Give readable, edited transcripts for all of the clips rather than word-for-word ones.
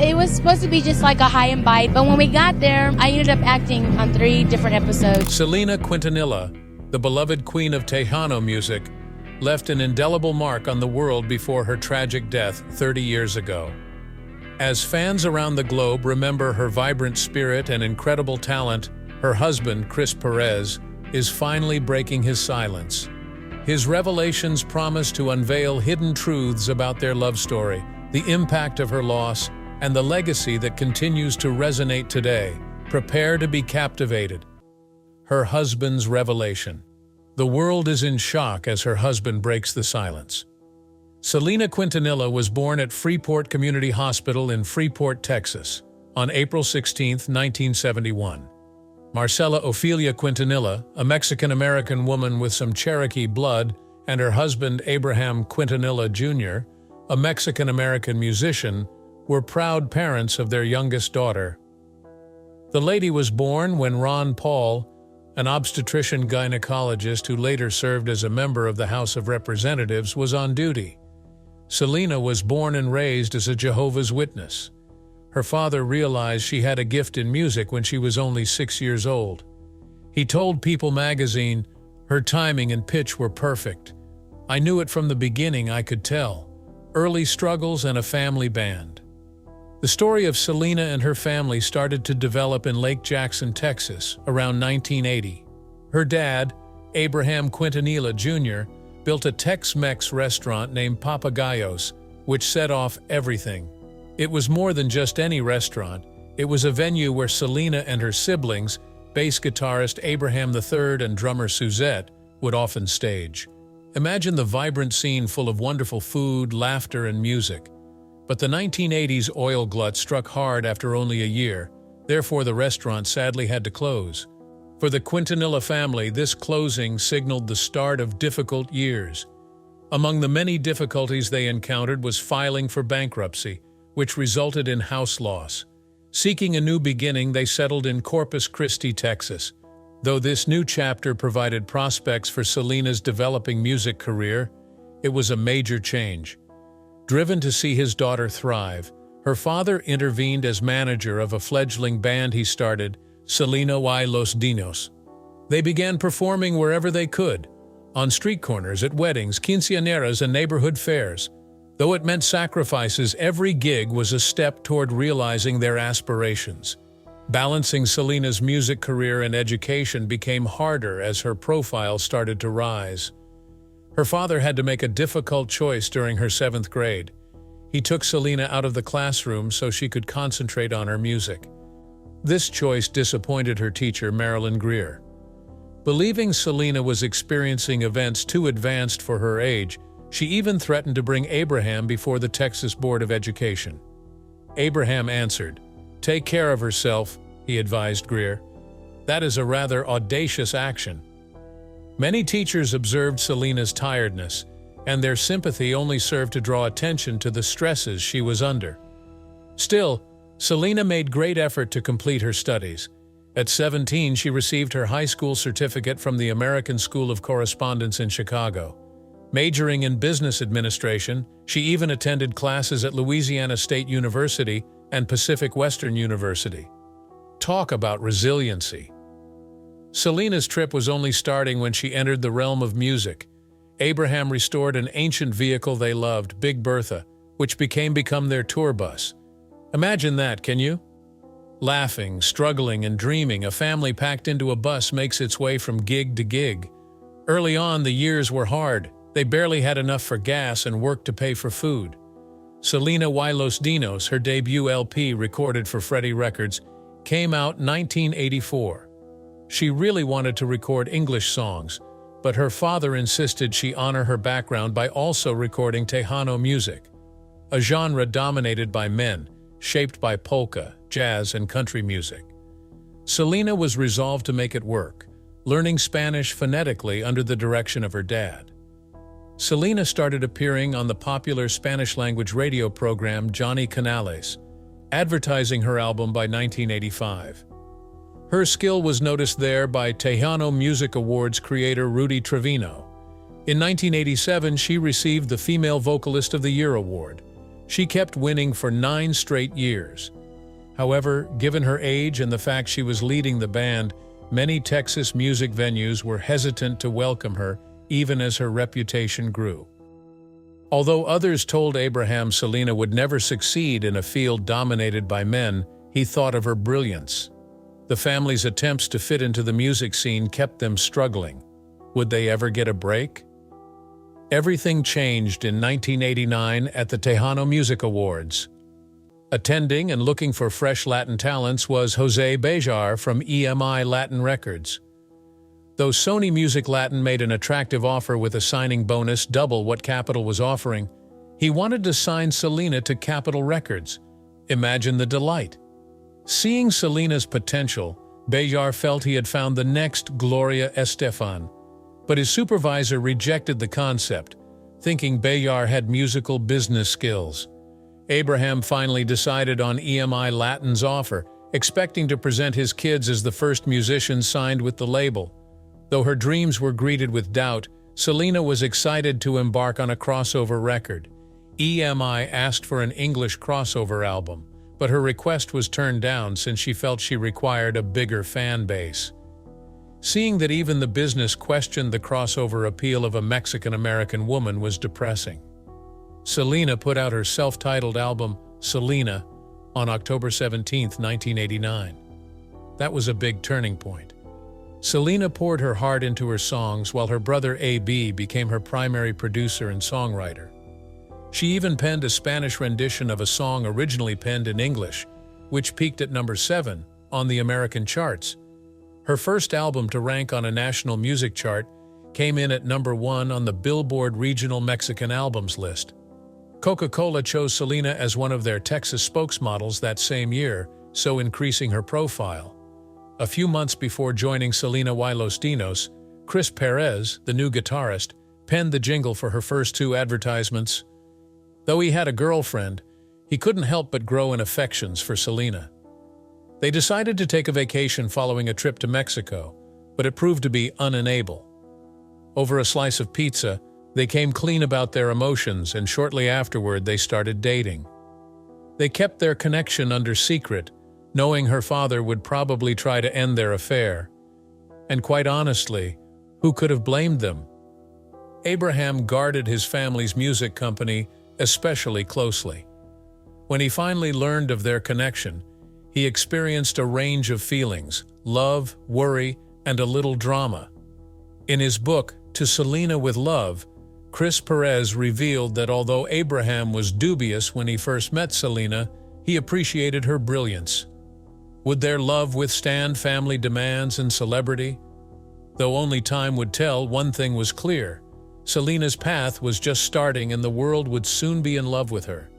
It was supposed to be just like a high and bite, but when we got there, I ended up acting on 3 different episodes. Selena Quintanilla, the beloved queen of Tejano music, left an indelible mark on the world before her tragic death 30 years ago. As fans around the globe remember her vibrant spirit and incredible talent, her husband, Perez, is finally breaking his silence. His revelations promise to unveil hidden truths about their love story, the impact of her loss, and the legacy that continues to resonate today. Prepare to be captivated. Her husband's revelation. The world is in shock as her husband breaks the silence. Selena Quintanilla was born at Freeport Community Hospital in Freeport, Texas, on April 16, 1971. Marcela Ofelia Quintanilla, a Mexican-American woman with some Cherokee blood, and her husband Abraham Quintanilla Jr., a Mexican-American musician, were proud parents of their youngest daughter. The lady was born when Ron Paul, an obstetrician-gynecologist who later served as a member of the House of Representatives, was on duty. Selena was born and raised as a Jehovah's Witness. Her father realized she had a gift in music when she was only 6 years old. He told People magazine, "Her timing and pitch were perfect. I knew it from the beginning, I could tell. Early struggles and a family band." The story of Selena and her family started to develop in Lake Jackson, Texas, around 1980. Her dad, Abraham Quintanilla Jr., built a Tex-Mex restaurant named Papagayos, which set off everything. It was more than just any restaurant. It was a venue where Selena and her siblings, bass guitarist Abraham III and drummer Suzette, would often stage. Imagine the vibrant scene full of wonderful food, laughter, and music. But the 1980s oil glut struck hard after only a year, therefore the restaurant sadly had to close. For the Quintanilla family, this closing signaled the start of difficult years. Among the many difficulties they encountered was filing for bankruptcy, which resulted in house loss. Seeking a new beginning, they settled in Corpus Christi, Texas. Though this new chapter provided prospects for Selena's developing music career, it was a major change. Driven to see his daughter thrive, her father intervened as manager of a fledgling band he started, Selena y los Dinos. They began performing wherever they could, on street corners, at weddings, quinceañeras, and neighborhood fairs. Though it meant sacrifices, every gig was a step toward realizing their aspirations. Balancing Selena's music career and education became harder as her profile started to rise. Her father had to make a difficult choice during her 7th grade. He took Selena out of the classroom so she could concentrate on her music. This choice disappointed her teacher, Marilyn Greer. Believing Selena was experiencing events too advanced for her age, she even threatened to bring Abraham before the Texas Board of Education. Abraham answered, "Take care of herself," he advised Greer. "That is a rather audacious action." Many teachers observed Selena's tiredness, and their sympathy only served to draw attention to the stresses she was under. Still, Selena made great effort to complete her studies. At 17, she received her high school certificate from the American School of Correspondence in Chicago. Majoring in business administration, she even attended classes at Louisiana State University and Pacific Western University. Talk about resiliency. Selena's trip was only starting when she entered the realm of music. Abraham restored an ancient vehicle they loved, Big Bertha, which become their tour bus. Imagine that, can you? Laughing, struggling, and dreaming, a family packed into a bus makes its way from gig to gig. Early on, the years were hard. They barely had enough for gas and work to pay for food. Selena y los Dinos, her debut LP recorded for Freddie Records, came out in 1984. She really wanted to record English songs, but her father insisted she honor her background by also recording Tejano music, a genre dominated by men, shaped by polka, jazz, and country music. Selena was resolved to make it work, learning Spanish phonetically under the direction of her dad. Selena started appearing on the popular Spanish-language radio program Johnny Canales, advertising her album by 1985. Her skill was noticed there by Tejano Music Awards creator Rudy Trevino. In 1987, she received the Female Vocalist of the Year award. She kept winning for 9 straight years. However, given her age and the fact she was leading the band, many Texas music venues were hesitant to welcome her, even as her reputation grew. Although others told Abraham Selena would never succeed in a field dominated by men, he thought of her brilliance. The family's attempts to fit into the music scene kept them struggling. Would they ever get a break? Everything changed in 1989 at the Tejano Music Awards. Attending and looking for fresh Latin talents was Jose Bejar from EMI Latin Records. Though Sony Music Latin made an attractive offer with a signing bonus double what Capitol was offering, he wanted to sign Selena to Capitol Records. Imagine the delight. Seeing Selena's potential, Bejar felt he had found the next Gloria Estefan. But his supervisor rejected the concept, thinking Bejar had musical business skills. Abraham finally decided on EMI Latin's offer, expecting to present his kids as the first musicians signed with the label. Though her dreams were greeted with doubt, Selena was excited to embark on a crossover record. EMI asked for an English crossover album, but her request was turned down since she felt she required a bigger fan base. Seeing that even the business questioned the crossover appeal of a Mexican-American woman was depressing. Selena put out her self-titled album, Selena, on October 17, 1989. That was a big turning point. Selena poured her heart into her songs while her brother A.B. became her primary producer and songwriter. She even penned a Spanish rendition of a song originally penned in English, which peaked at number 7 on the American charts. Her first album to rank on a national music chart came in at number 1 on the Billboard Regional Mexican Albums list. Coca-Cola chose Selena as one of their Texas spokesmodels that same year, so increasing her profile. A few months before joining Selena y Los Dinos, Chris Perez, the new guitarist, penned the jingle for her first 2 advertisements. Though he had a girlfriend, he couldn't help but grow in affections for Selena. They decided to take a vacation following a trip to Mexico, but it proved to be unenable. Over a slice of pizza, they came clean about their emotions, and shortly afterward they started dating. They kept their connection under secret, knowing her father would probably try to end their affair. And quite honestly, who could have blamed them? Abraham guarded his family's music company especially closely. When he finally learned of their connection, he experienced a range of feelings: love, worry, and a little drama. In his book, To Selena with Love, Chris Perez revealed that although Abraham was dubious when he first met Selena, he appreciated her brilliance. Would their love withstand family demands and celebrity? Though only time would tell, one thing was clear: Selena's path was just starting and the world would soon be in love with her.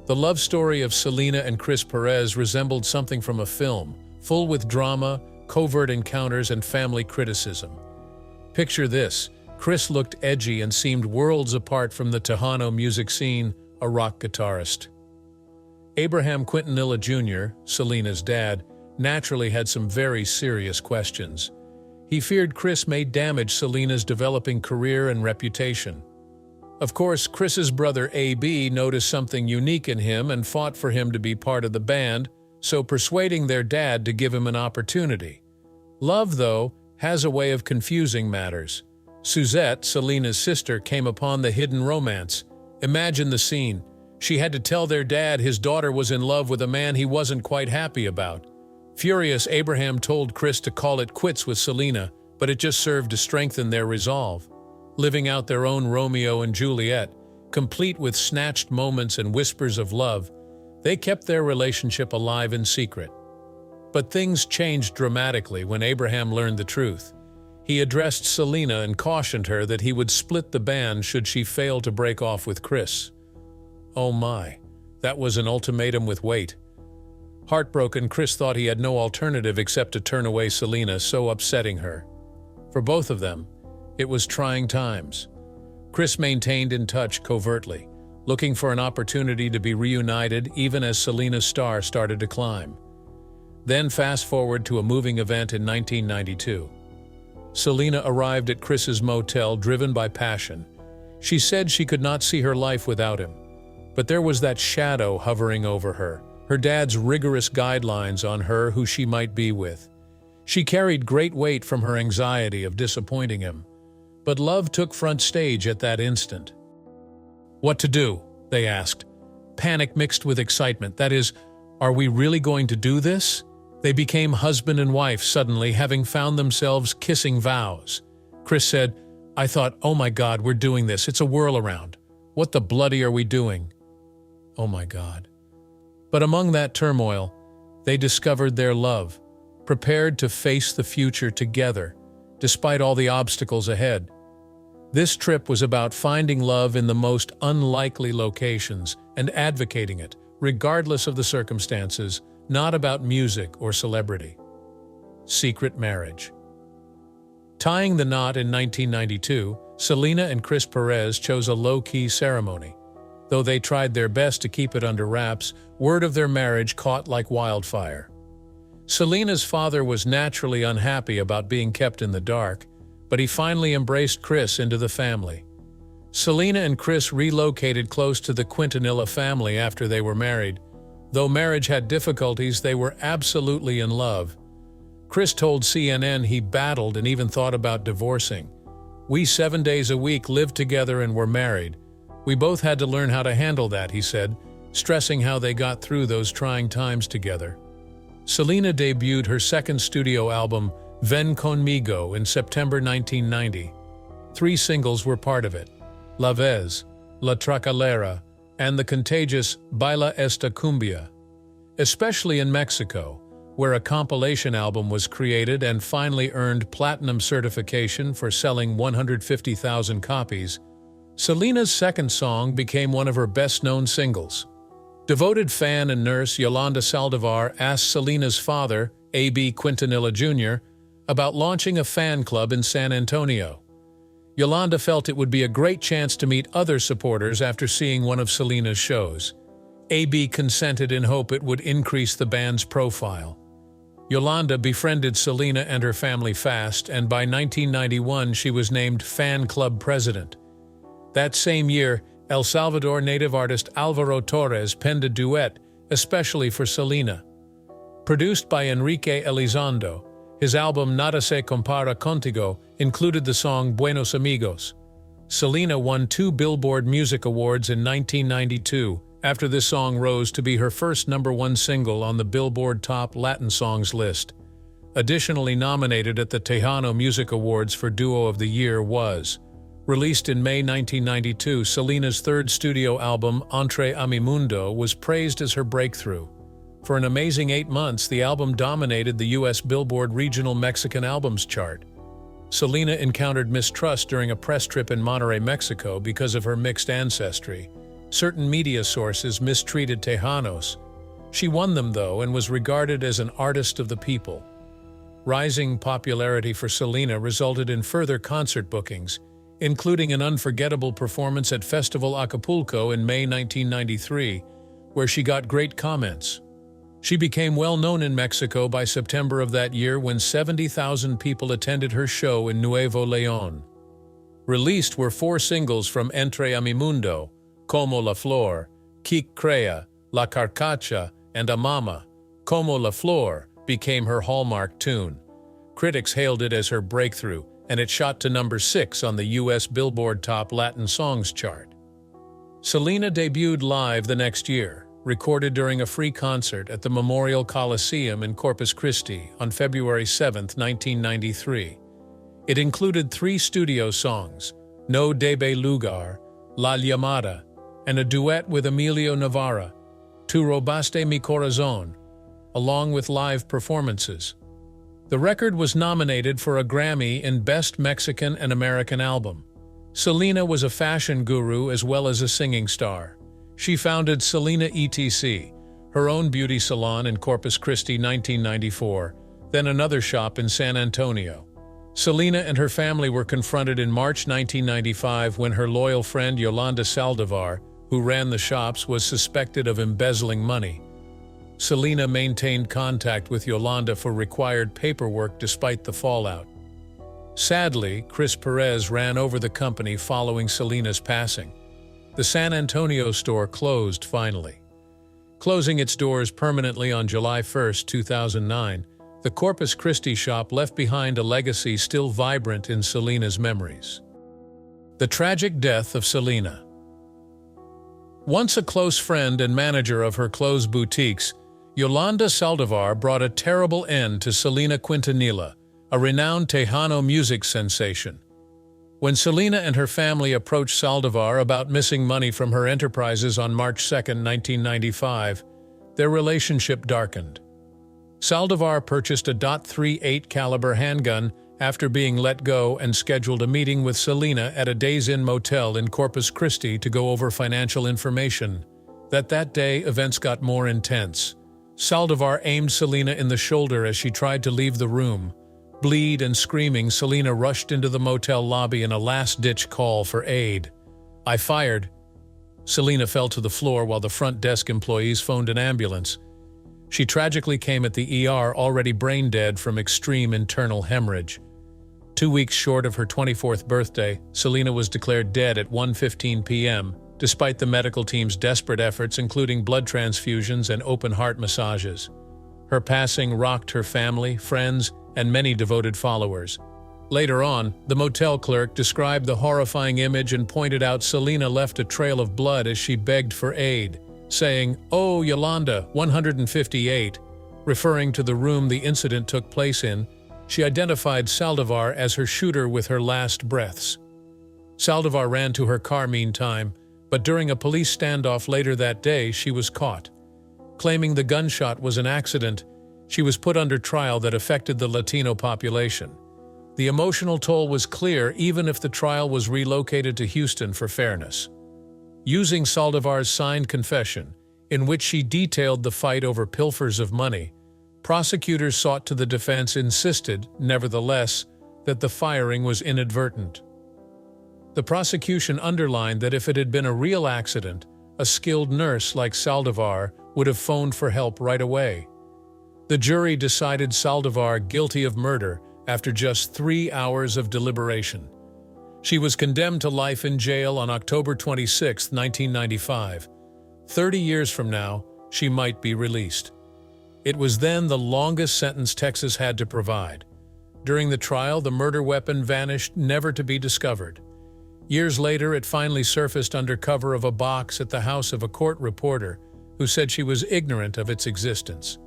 The love story of Selena and Chris Perez resembled something from a film, full with drama, covert encounters, and family criticism. Picture this: Chris looked edgy and seemed worlds apart from the Tejano music scene, a rock guitarist. Abraham Quintanilla Jr., Selena's dad, naturally had some very serious questions. He feared Chris may damage Selena's developing career and reputation. Of course, Chris's brother A.B. noticed something unique in him and fought for him to be part of the band, so persuading their dad to give him an opportunity. Love, though, has a way of confusing matters. Suzette, Selena's sister, came upon the hidden romance. Imagine the scene. She had to tell their dad his daughter was in love with a man he wasn't quite happy about. Furious, Abraham told Chris to call it quits with Selena, but it just served to strengthen their resolve. Living out their own Romeo and Juliet, complete with snatched moments and whispers of love, they kept their relationship alive in secret. But things changed dramatically when Abraham learned the truth. He addressed Selena and cautioned her that he would split the band should she fail to break off with Chris. Oh my, that was an ultimatum with weight. Heartbroken, Chris thought he had no alternative except to turn away Selena, so upsetting her. For both of them, it was trying times. Chris maintained in touch covertly, looking for an opportunity to be reunited even as Selena's star started to climb. Then fast forward to a moving event in 1992. Selena arrived at Chris's motel driven by passion. She said she could not see her life without him. but there was that shadow hovering over her dad's rigorous guidelines on her who she might be with. She carried great weight from her anxiety of disappointing him, but love took front stage at that instant. "What to do?" they asked. Panic mixed with excitement. That is, are we really going to do this? They became husband and wife suddenly, having found themselves kissing vows. Chris said, "I thought, oh my God, we're doing this. It's a whirlaround. What the bloody are we doing? Oh my God." But among that turmoil, they discovered their love, prepared to face the future together, despite all the obstacles ahead. This trip was about finding love in the most unlikely locations and advocating it, regardless of the circumstances, not about music or celebrity. Secret marriage. Tying the knot in 1992, Selena and Chris Perez chose a low-key ceremony. Though they tried their best to keep it under wraps, word of their marriage caught like wildfire. Selena's father was naturally unhappy about being kept in the dark, but he finally embraced Chris into the family. Selena and Chris relocated close to the Quintanilla family after they were married. Though marriage had difficulties, they were absolutely in love. Chris told CNN he battled and even thought about divorcing. "We 7 days a week lived together and were married. We both had to learn how to handle that," he said, stressing how they got through those trying times together. Selena debuted her second studio album, Ven Conmigo, in September 1990. 3 singles were part of it: La Vez, La Tracalera, and the contagious Baila Esta Cumbia. Especially in Mexico, where a compilation album was created and finally earned platinum certification for selling 150,000 copies, Selena's second song became one of her best-known singles. Devoted fan and nurse Yolanda Saldivar asked Selena's father, A.B. Quintanilla Jr., about launching a fan club in San Antonio. Yolanda felt it would be a great chance to meet other supporters after seeing one of Selena's shows. A.B. consented in hope it would increase the band's profile. Yolanda befriended Selena and her family fast, and by 1991 she was named fan club president. That same year, El Salvador native artist Alvaro Torres penned a duet, especially for Selena. Produced by Enrique Elizondo, his album Nada se compara contigo included the song Buenos Amigos. Selena won 2 Billboard Music Awards in 1992 after this song rose to be her first #1 single on the Billboard Top Latin Songs list. Additionally nominated at the Tejano Music Awards for Duo of the Year was, released in May 1992, Selena's third studio album, Entre a mi Mundo, was praised as her breakthrough. For an amazing 8 months, the album dominated the U.S. Billboard Regional Mexican Albums chart. Selena encountered mistrust during a press trip in Monterrey, Mexico because of her mixed ancestry. Certain media sources mistreated Tejanos. She won them, though, and was regarded as an artist of the people. Rising popularity for Selena resulted in further concert bookings, including an unforgettable performance at Festival Acapulco in May 1993, where she got great comments. She became well known in Mexico by September of that year when 70,000 people attended her show in Nuevo León. Released were 4 singles from Entre a mi Mundo, Como la Flor, Quic Crea, La Carcacha, and Amama. Como la Flor became her hallmark tune. Critics hailed it as her breakthrough, and it shot to #6 on the U.S. Billboard Top Latin Songs chart. Selena debuted live the next year, recorded during a free concert at the Memorial Coliseum in Corpus Christi on February 7, 1993. It included 3 studio songs, No Debe Lugar, La Llamada, and a duet with Emilio Navarra, Tu Robaste Mi Corazón, along with live performances. The record was nominated for a Grammy in Best Mexican and American Album. Selena was a fashion guru as well as a singing star. She founded Selena ETC, her own beauty salon in Corpus Christi 1994, then another shop in San Antonio. Selena and her family were confronted in March 1995 when her loyal friend Yolanda Saldivar, who ran the shops, was suspected of embezzling money. Selena maintained contact with Yolanda for required paperwork despite the fallout. Sadly, Chris Perez ran over the company following Selena's passing. the San Antonio store closed finally. Closing its doors permanently on July 1, 2009, the Corpus Christi shop left behind a legacy still vibrant in Selena's memories. The tragic death of Selena. Once a close friend and manager of her clothes boutiques, Yolanda Saldivar brought a terrible end to Selena Quintanilla, a renowned Tejano music sensation. When Selena and her family approached Saldivar about missing money from her enterprises on March 2, 1995, their relationship darkened. Saldivar purchased a .38 caliber handgun after being let go and scheduled a meeting with Selena at a Days Inn motel in Corpus Christi to go over financial information. That day, events got more intense. Saldivar aimed Selena in the shoulder as she tried to leave the room. Bleed and screaming, Selena rushed into the motel lobby in a last-ditch call for aid. "I fired." Selena fell to the floor while the front desk employees phoned an ambulance. She tragically came at the ER already brain-dead from extreme internal hemorrhage. 2 weeks short of her 24th birthday, Selena was declared dead at 1:15 p.m., despite the medical team's desperate efforts including blood transfusions and open-heart massages. Her passing rocked her family, friends, and many devoted followers. Later on, the motel clerk described the horrifying image and pointed out Selena left a trail of blood as she begged for aid, saying, "Oh, Yolanda, 158, referring to the room the incident took place in. She identified Saldivar as her shooter with her last breaths. Saldivar ran to her car meantime, but during a police standoff later that day, she was caught. Claiming the gunshot was an accident, she was put under trial that affected the Latino population. The emotional toll was clear even if the trial was relocated to Houston for fairness. Using Saldivar's signed confession, in which she detailed the fight over pilfers of money, prosecutors sought to the defense insisted, nevertheless, that the firing was inadvertent. The prosecution underlined that if it had been a real accident, a skilled nurse like Saldivar would have phoned for help right away. The jury decided Saldivar guilty of murder after just 3 hours of deliberation. She was condemned to life in jail on October 26, 1995. 30 years from now, she might be released. It was then the longest sentence Texas had to provide. During the trial, the murder weapon vanished, never to be discovered. Years later, it finally surfaced under cover of a box at the house of a court reporter who said she was ignorant of its existence.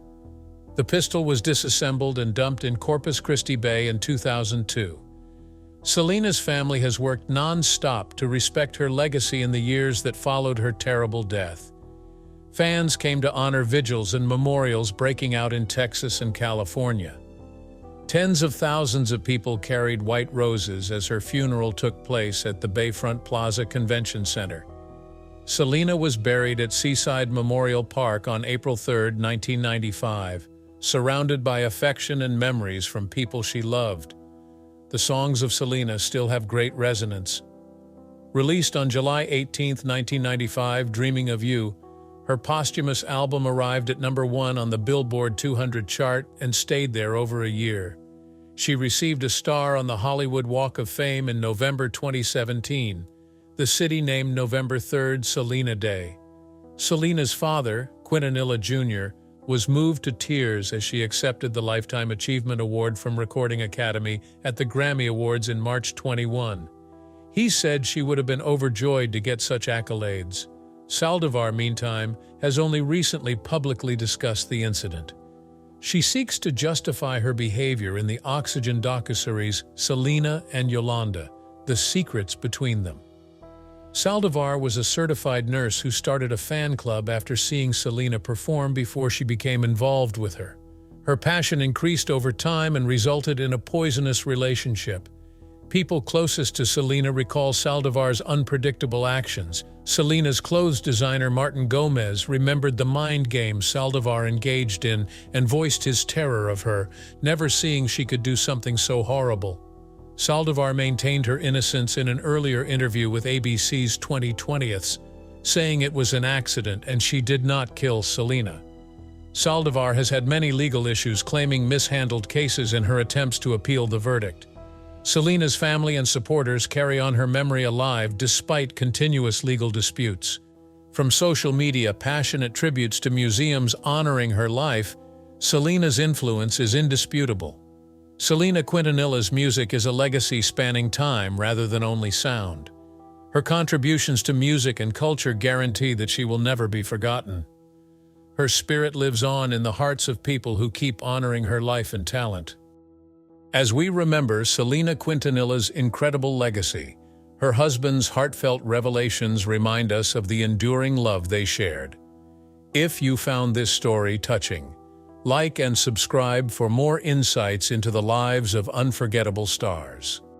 The pistol was disassembled and dumped in Corpus Christi Bay in 2002. Selena's family has worked non-stop to respect her legacy in the years that followed her terrible death. Fans came to honor vigils and memorials breaking out in Texas and California. Tens of thousands of people carried white roses as her funeral took place at the Bayfront Plaza Convention Center. Selena was buried at Seaside Memorial Park on April 3, 1995, surrounded by affection and memories from people she loved. The songs of Selena still have great resonance. Released on July 18, 1995, Dreaming of You, her posthumous album arrived at #1 on the Billboard 200 chart and stayed there over a year. She received a star on the Hollywood Walk of Fame in November 2017. The city named November 3rd Selena Day. Selena's father, Quintanilla Jr., was moved to tears as she accepted the Lifetime Achievement Award from Recording Academy at the Grammy Awards in March 21. He said she would have been overjoyed to get such accolades. Saldivar, meantime, has only recently publicly discussed the incident. She seeks to justify her behavior in the Oxygen docuseries Selena and Yolanda, The Secrets Between Them. Saldivar was a certified nurse who started a fan club after seeing Selena perform before she became involved with her. Her passion increased over time and resulted in a poisonous relationship. People closest to Selena recall Saldivar's unpredictable actions. Selena's clothes designer Martin Gomez remembered the mind games Saldivar engaged in and voiced his terror of her, never seeing she could do something so horrible. Saldivar maintained her innocence in an earlier interview with ABC's 2020s, saying it was an accident and she did not kill Selena. Saldivar has had many legal issues claiming mishandled cases in her attempts to appeal the verdict. Selena's family and supporters carry on her memory alive despite continuous legal disputes. From social media passionate tributes to museums honoring her life, Selena's influence is indisputable. Selena Quintanilla's music is a legacy spanning time rather than only sound. Her contributions to music and culture guarantee that she will never be forgotten. Her spirit lives on in the hearts of people who keep honoring her life and talent. As we remember Selena Quintanilla's incredible legacy, her husband's heartfelt revelations remind us of the enduring love they shared. If you found this story touching, like and subscribe for more insights into the lives of unforgettable stars.